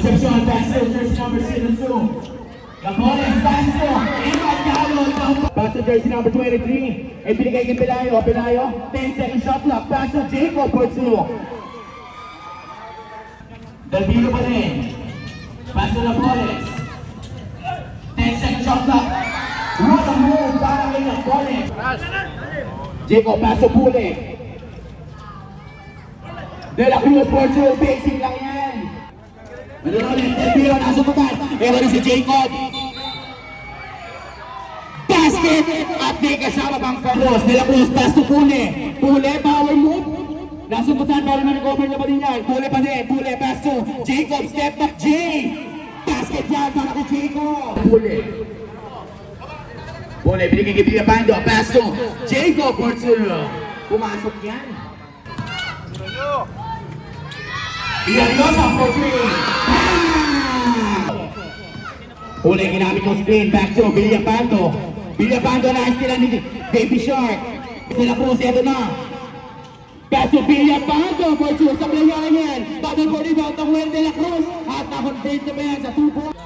Concepcion, Paso, jersey number 72. Lapones, Paso, Eman Galo, Paso, jersey number 23. Ibinigay kay Pelayo, 10-second shot clock. Paso, Jacob, Portuno. Dalbino pa rin. Paso, Lapones. 10-second shot clock. What a move para kay Lapones. Jacob, Paso, Pule. De La Cruz, Portuno, basic lang yan. Manunolit, Dalbino, nasa patat. Ewan rin si Jacob. Basket! At may kasama pang Carlos. De La Cruz, pass to Pule. Pule, power move. Nasa patat, pero na-recover niya pa din yan. Pule pa din, Pule, pass to Jacob, step back, Jay! Basket yan para kay Jacob. Pule. Pule, binigay kay Villapando, pass to Jacob, Portuno. Pumasok yan. Ilan for three. Uli, ginamit yung screen. Back to Villapando. Villapando na sila ni Baby Shark. Sila po, ito na. Pass to Villapando. For two, sa player yan. Battle for rebound ng Juan de la Cruz. At na-contain na ba yan sa 2 points.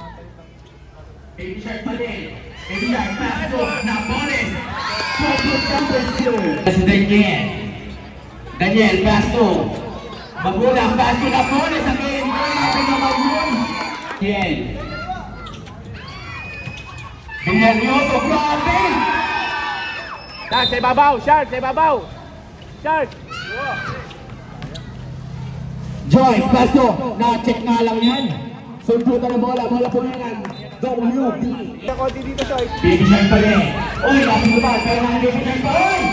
Baby Shark pa din. Baby Shark, pass to Napoles. Kasi Daniel. Daniel, pass to Magulang, pass to Napoles again. Grabe naman yun. Yan. Nervyoso, grabe! Shark, sa ibabaw! Shark, sa ibabaw! Shark! Joyce, paso. Na-check nga lang yan. Sundutan ng bola. Bola po yan. WB. Konti dito, Shark. Baby Shark pa rin. Uy, nasundutan. Pero nga Baby Shark pa rin.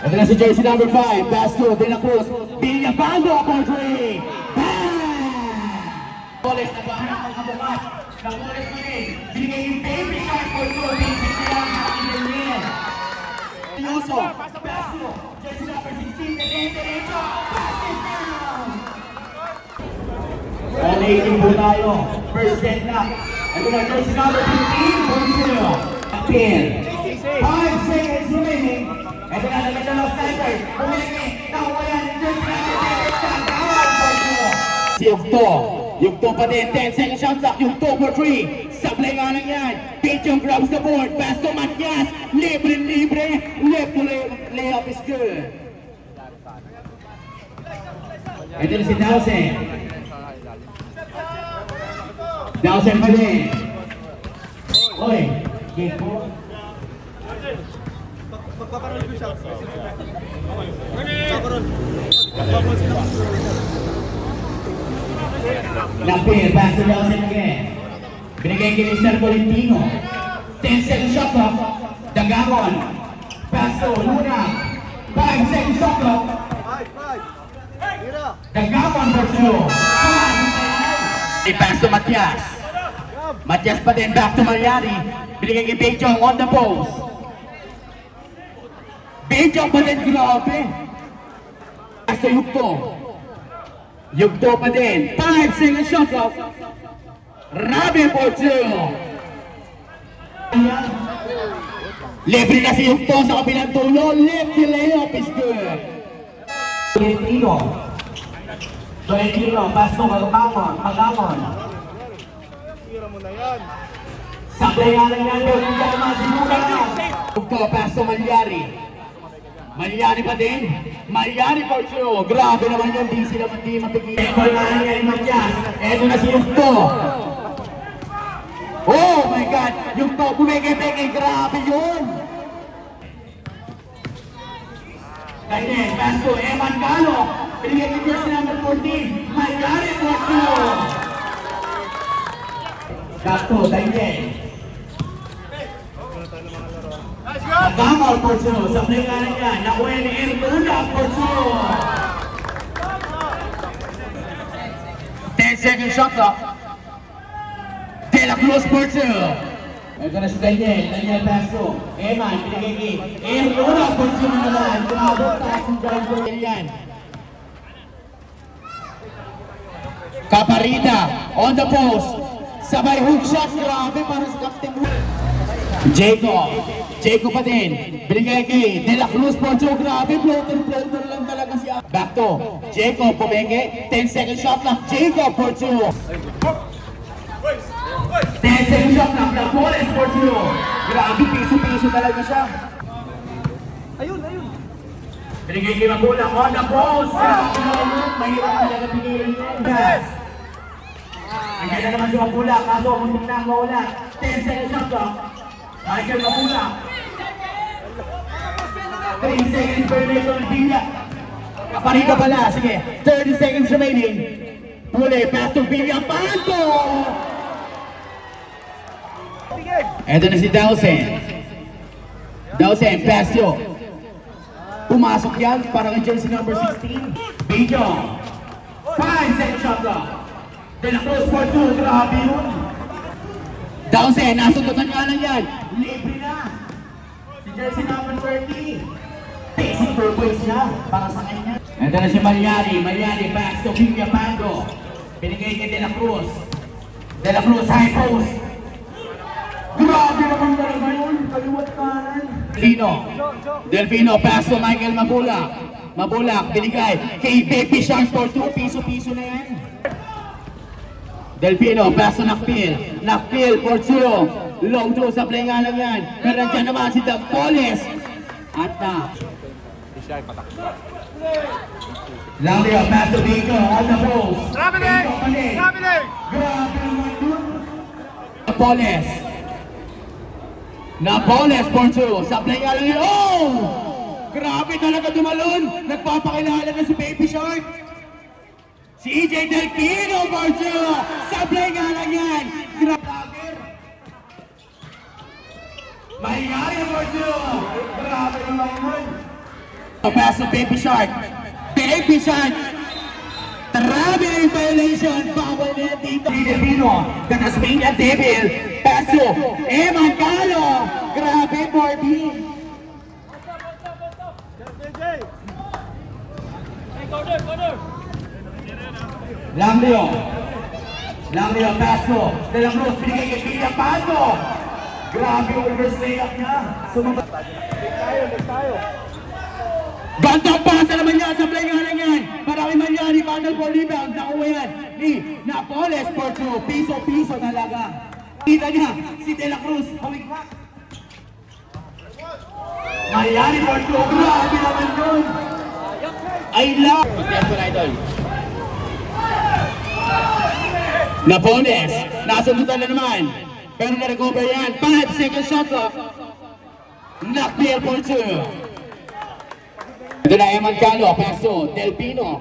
Ito na si jersey number 5. Paso, De La Cruz. Villapando, Portray. Boles na bahanap ng kabukat. Namulis mo din. Binigay yung Baby Shark for 2. Basic na lang sa akin din. Yoso. Paso. Jersey number 16. Derecho. Pass it down. All-18 po tayo. First set na. Ito na jersey number 15. Portuno. 10. 5 seconds remaining. Ito na naman ng sniper. Pumiliki. Nakuha yan. Jersey number 15. Tawag Portuno. Si Yugto. Yugto pa din, 10-second shot clock, Yugto for 3. Sablay nga lang yan. Pichong grabs the board, pass to Matias. Libre, left to layup is good. Ito na si Dawson. Dawson pa din. Oy, game po. Magpaparoon ko siya. Lapir, pass to Dawson again. Binigay kay Mr. Colentino. 10-second shot clock. Dagamon. Pass to Luna. 5-second shot clock. Dagamon for 2. Pass to Matias. Matias pa din, back to Mariani. Binigay kay Bejong on the post. Bejong pa din, grabe. Pass to Yugto. Yugto pa din. 5-second shot clock. Rabi for 2. Libre na si Yugto sa kabilang tulo. Left the layup is good. Tolentino. Pass to Magamon. Tira mo na yan. Sablay nga lang yan. Yugto, pass to Malyari. Malyari pa din. Malyari for 2. Grabe naman yun. Di sila mapigil. Ekol na lang yan, Matias. Eto na si Yugto. Oh my God! Yugto, bumigay-bigay. Grabe yun. Ganyan, pass to Eman Galo. Pinigay kay jersey number 14. Malyari for 2. Gato, Daniel. Gamal for 2. Sa play nga lang yan. Nakuha ni Ertula for 2. 10-second shot clock. De La Cruz for 2. Ito na si Daniel. Daniel Paso. Eman, pinigay kay Ertula for 2 naman. Kumabot taas ng ground for yan. Caparita on the post. Sabay hook shot. Grabe para sa Captain Hook. Jacob pa din. Binigay kay De La Cruz for 2. Grabe, floater lang talaga siya. Back to Jacob, pumenge. 10 second shot lang. Jacob for 2. 10 second shot lang. The ball is for 2. Grabe, piso-piso talaga siya. Ayun. Binigay kay Magulang on the post. Mahirap talaga pigilan yun. Yes. Ang ganda naman si Magulang. Kaso, muntik na ang mawala. 10 second shot lang. Michael Magulang. 3 seconds per minute. Villa. Kaparita pala. Sige. 30 seconds remaining. Pule. Pass to Villa. Panto! Ito na si Dawson. Dawson. Pass to. Pumasok yan. Parang ang jersey number 16. Villa. 5 second shot lang. De La Cruz for 2. Grabe yun. Dawson. Nasundutan nga lang yan. Libre na. Si jersey number 30. Basic purpose niya. Para sa kanya. Ito na si Malyari. Malyari back to Villa Pango. Pinigay kay De La Cruz. De La Cruz high post. Grabe naman talaga yun. Kaliwat kanan. Delfino pass to Michael Mabulak. Mabulak binigay kay Baby Shark for 2. Piso-piso na yan. Delfino pass to Nakpil. Nakpil for 2. Long throw sa play nga lang yan. Pero nandiyan naman si Dampoles. At na. Laulio, pass to Vico on the post. Grabe na! Grabe naman yun. Dampoles. Napoles for 2. Sa play nga lang yan. Oh! Grabe talaga dumalon. Nagpapakilala na si Baby Shark. Si EJ Delfino for 2. Sa play nga lang yan. Grabe. Mahingay for 2. Grabe naman yun. Pass to Baby Shark. Baby Shark. Grabe yung violation. Bawal na yan dito. Delfino. Ganasmain at Devil. Pass to Eman Calo. Grabe, Barbie. Langlio, pass to De La Cruz. Binigay kay Villa Panto. Grabe yung reverse layup niya. Sumabot. Gandang pasa naman niya sa play nga lang yan. Marami man yan, ni Vandal for rebound. Nakuha yan ni Napoles for 2. Piso-piso talaga. Kita niya si De La Cruz. Hawik na. Mayari for 2. Grabe naman yun. I love. Napoles. Nasundutan na naman. Pero na-recover yan. 5 second shot clock. Nakpil for 2. Ito na Eman Calo, paso, Delfino.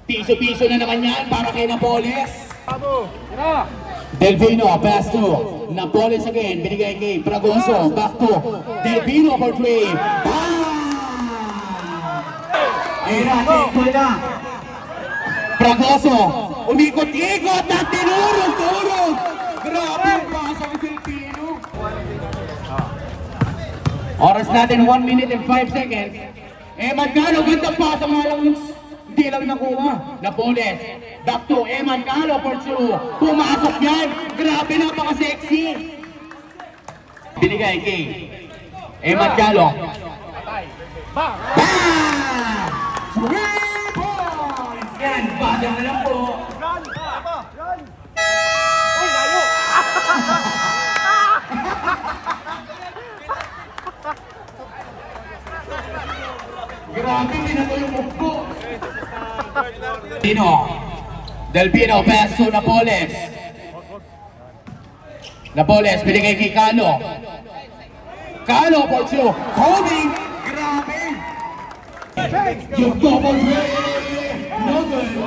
Piso-piso na naman yan para kay Napoles. Delfino, paso, Napoles again, binigay kay Fragoso, back to Delfino for 3. Ayun na, checkpoint na. Fragoso, umikot-ikot at tinurog-turog. Grabe ang pasa ng Delfino. Oras natin 1 minute and 5 seconds. Eman Calo, gandang pasa nga lang hindi lang nakuha. Napoles, back to Eman Calo for 2. Pumasok yan. Grabe, napaka-sexy. Binigay kay Eman Calo. Bang! 3 points! Yan, bada na lang po. Uy, layo! Grabe, hindi na to yung mukbo. Delfino, pass to Napoles. Napoles, binigay kay Calo. Calo for 2. Holding! Grabe! Yung double play! No good!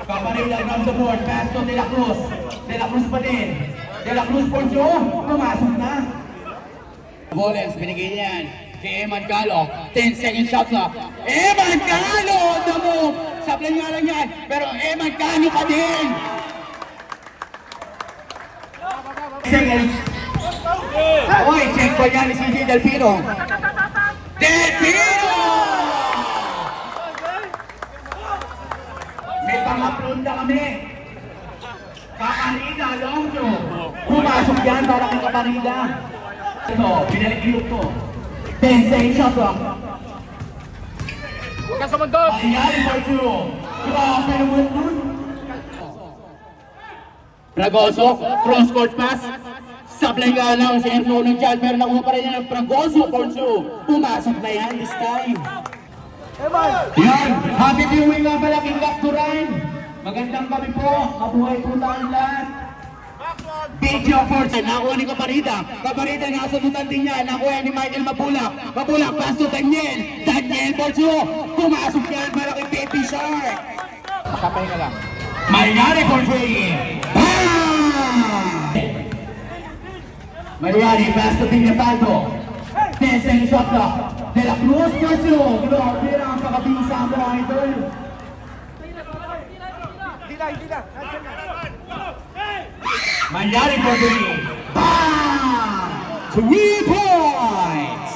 Paparila from the board. Pass to De La Cruz. De La Cruz pa din. De La Cruz for 2. Pumasok na. Napoles, binigay niyan kay Eman Calo. 10 second shot clock. Eman Calo on the move. Sablay nga lang yan. Pero Eman Calo pa din. Seconds. Oy, check pa yan ni CJ Delfino. Delfino! May pang-upload na kami. Kakalina, long throw. Pumasok yan para kay Kaparida. Ito, pinalik yung to. Tensei shot clock. Huwag ka sumundot! Mangyari for two. Grabe naman dun. Fragoso, cross court pass. Sablay nga lang si Erno ng dyan, pero nakuha pa rin yan ng Fragoso for two. Pumasok na yan this time. Yan, happy viewing nga pala King Capturan. Magandang gabi po, mabuhay po tayong lahat. Video for time, nakuha ni Kaparida. Kaparida nakasabutan din niya, nakuha ni Michael Mabulak. Mabulak, pass to Daniel. Daniel for two. Pumasok yan para kay Baby Shark. Kapay ka lang. Mariani for three. Mariani, pass to Piñataldo. Tensei shot clock. De La Cruz for two. Grabe ang pakabisa mo, idol. Hindi na. Mariani for three. Bam! 3 points!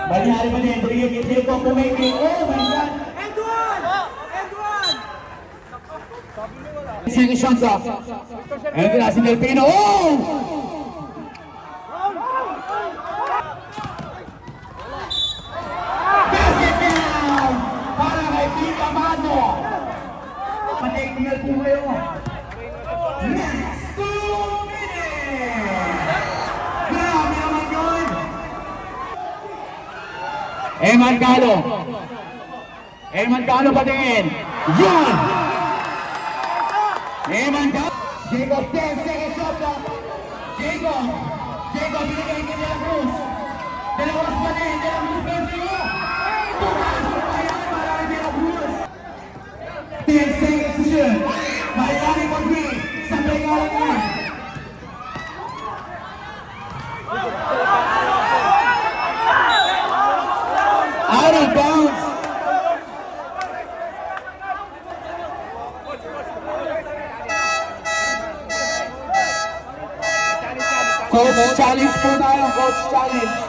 Mariani pa din. Bigyan ko po may oh my God. Second shot off. And then si Del Pino. Oh! Basket down! Para kay Pita Mano. Patay tinggal po kayo. Next 2 minutes! Grabe naman yun! Eman Galo pa din. Yun! Eman Galo. Jacob 10 seconds shot clock. Jacob binigay kay De La Cruz. De La Cruz pa din. De La Cruz pa din. Pumasok pa yan para kay De La Cruz. 10 seconds to shoot. Mariani for three. Sablay nga lang yan. Out of bounds. Coach challenge po tayo. Coach challenge.